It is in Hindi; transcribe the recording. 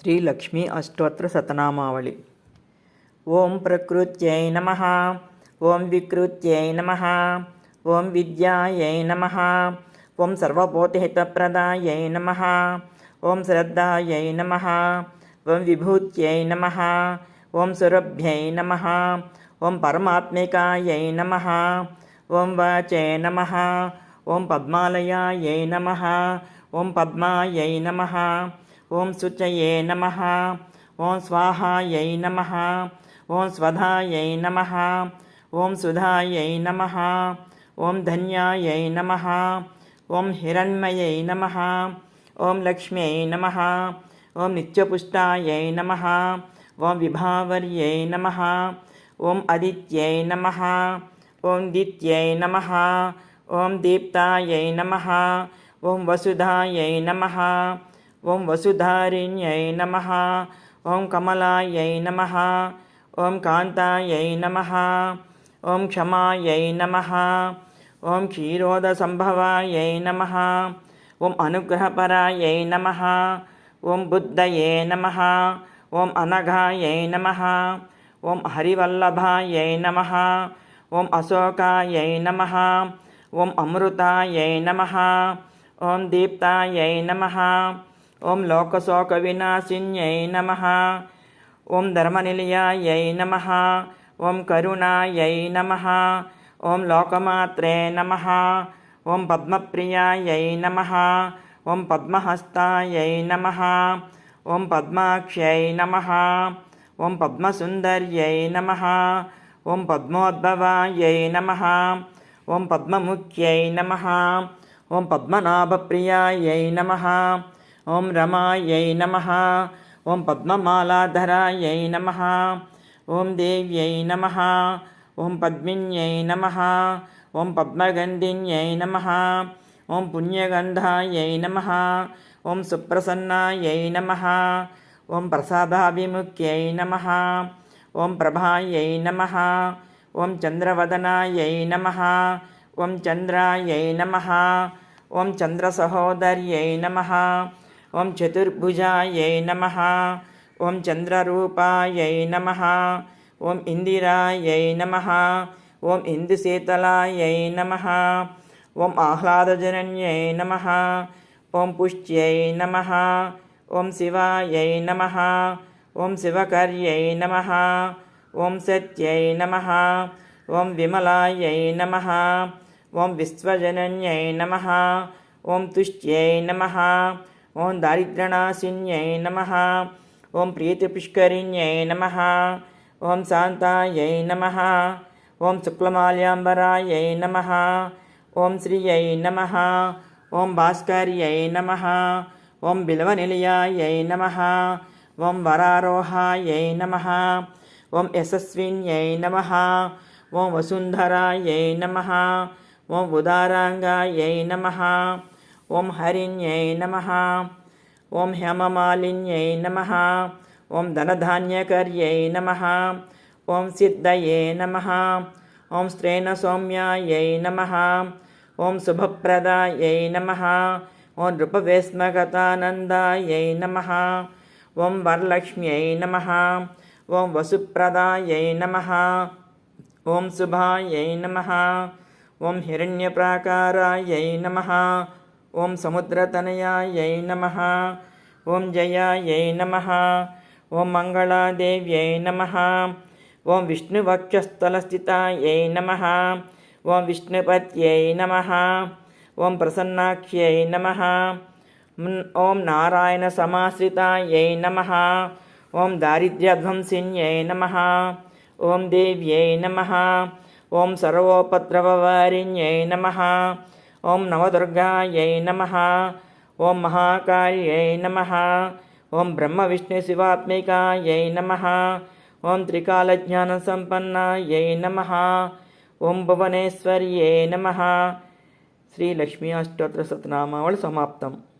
श्री लक्ष्मी अष्टोत्तर शतनामावली। ओं प्रकृत्यै नमः, ओं विकृत्यै नमः, ओं विद्यायै नमः, ओं सर्वभूतहितप्रदायै नमः, ओं श्रद्धायै नमः, ओं विभूत्यै नमः, ओं सुरभ्यै नमः, ओं परमात्मिकायै नमः, ओं वाचे नमः, ओं पद्मालयायै नमः, ओं पद्मायै नमः, ओं शुचये नमः, ओं स्वाहायै नमः, ओं स्वधायै नमः, ओं सुधायै नमः, ओं धन्यायै नमः, ओं हिरण्मयै नमः, ओं लक्ष्म्यै नमः, ओं नित्यपुष्टायै नमः, ओं विभावर्यै नमः, ओं अदित्यै नमः, ओं दित्यै नमः, ओं दीप्तायै नमः, ओं वसुधायै नमः, ओं वसुधारिण्यै नमः, ओं कमलायै नमः, ओं कान्तायै नमः, ओं क्षमायै नमः, ओं क्षीरोदसम्भवायै नमः, ओं अनुग्रहपरायै नमः, ओं बुद्धये नमः, ओं अनघायै नमः, ओं हरिवल्लभायै नमः, ओं अशोकायै नमः, ओं अमृतायै नमः, ओं दीप्तायै नमः, ओं लोकशोकविनाशिन्यै नमः, ओं धर्मनिलयायै नमः, ओं करुणायै नमः, ओं लोकमात्रे नमः, ओं पद्मप्रियायै नमः, ओं पद्महस्तायै नमः, ओं पद्माक्ष्यै नमः, ओं पद्मसुन्दर्यै नमः, ओं पद्मोद्भवायै नमः, ओं पद्ममुख्यै नमः, ओं पद्मनाभप्रियायै नमः, ओं रमायै नमः, ओं पद्ममालाधरायै नमः, ओं देव्यै नमः, ओं पद्मिन्यै नमः, ओं पद्मगन्धिन्यै नमः, ओं पुण्यगन्धायै नमः, ओं सुप्रसन्नायै नमः, ओं प्रसादाभिमुख्यै नमः, ओं प्रभायै नमः, ओं चन्द्रवदनायै नमः, ओं चन्द्रायै नमः, ओं चन्द्रसहोदर्यै नमः, ओं चतुर्भुजायै नमः, ओं चन्द्ररूपायै नमः, ओं इन्दिरायै नमः, ओं इन्दुशीतलायै नमः, ओं आह्लादजनन्यै नमः, ओं पुष्ट्यै नमः, ओं शिवायै नमः, ओं शिवकर्यै नमः, ओं सत्यै नमः, ओं विमलायै नमः, ओं विश्वजनन्यै नमः, ओं तुष्ट्यै नमः, ओं दारिद्र्यनाशिन्यै नमः, ओं प्रीतिपुष्करिण्यै नमः, ओं शान्तायै नमः, ओं शुक्लमाल्याम्बरायै नमः, ओं श्रियै नमः, ओं भास्कर्यै नमः, ओं बिल्वनिलयायै नमः, ओं वरारोहायै नमः, ओं यशस्विन्यै नमः, ओं वसुन्धरायै नमः, ओं उदाराङ्गायै नमः, ओं हरिण्यै नमः, ओं हेममालिन्यै नमः, ओं धनधान्यकर्यै नमः, ओं सिद्धये नमः, ओं स्त्रेणसौम्यायै नमः, ओं शुभप्रदायै नमः, ओं नृपवेश्मगतानन्दायै नमः, ओं वरलक्ष्म्यै नमः, ओं वसुप्रदायै नमः, ओं शुभायै नमः, ओं हिरण्यप्राकारायै नमः, ओं समुद्रतनयायै नमः, ओं जयायै नमः, ओं मङ्गलादेव्यै नमः, ओं विष्णुवक्षस्थलस्थितायै नमः, ओं विष्णुपत्यै नमः, ओं प्रसन्नाक्ष्यै नमः, ओं नारायणसमाश्रितायै नमः, ओं दारिद्र्यध्वंसिन्यै नमः, ओं देव्यै नमः, ओं सर्वोपद्रववारिण्यै नमः, ओं नवदुर्गायै नमः, ओं महाकाल्यै नमः, ओं ब्रह्मविष्णुशिवात्मिकायै नमः, ओं त्रिकालज्ञानसम्पन्नायै नमः, ओं भुवनेश्वर्यै नमः। श्री लक्ष्मी अष्टोत्तर शतनामावली समाप्तम्।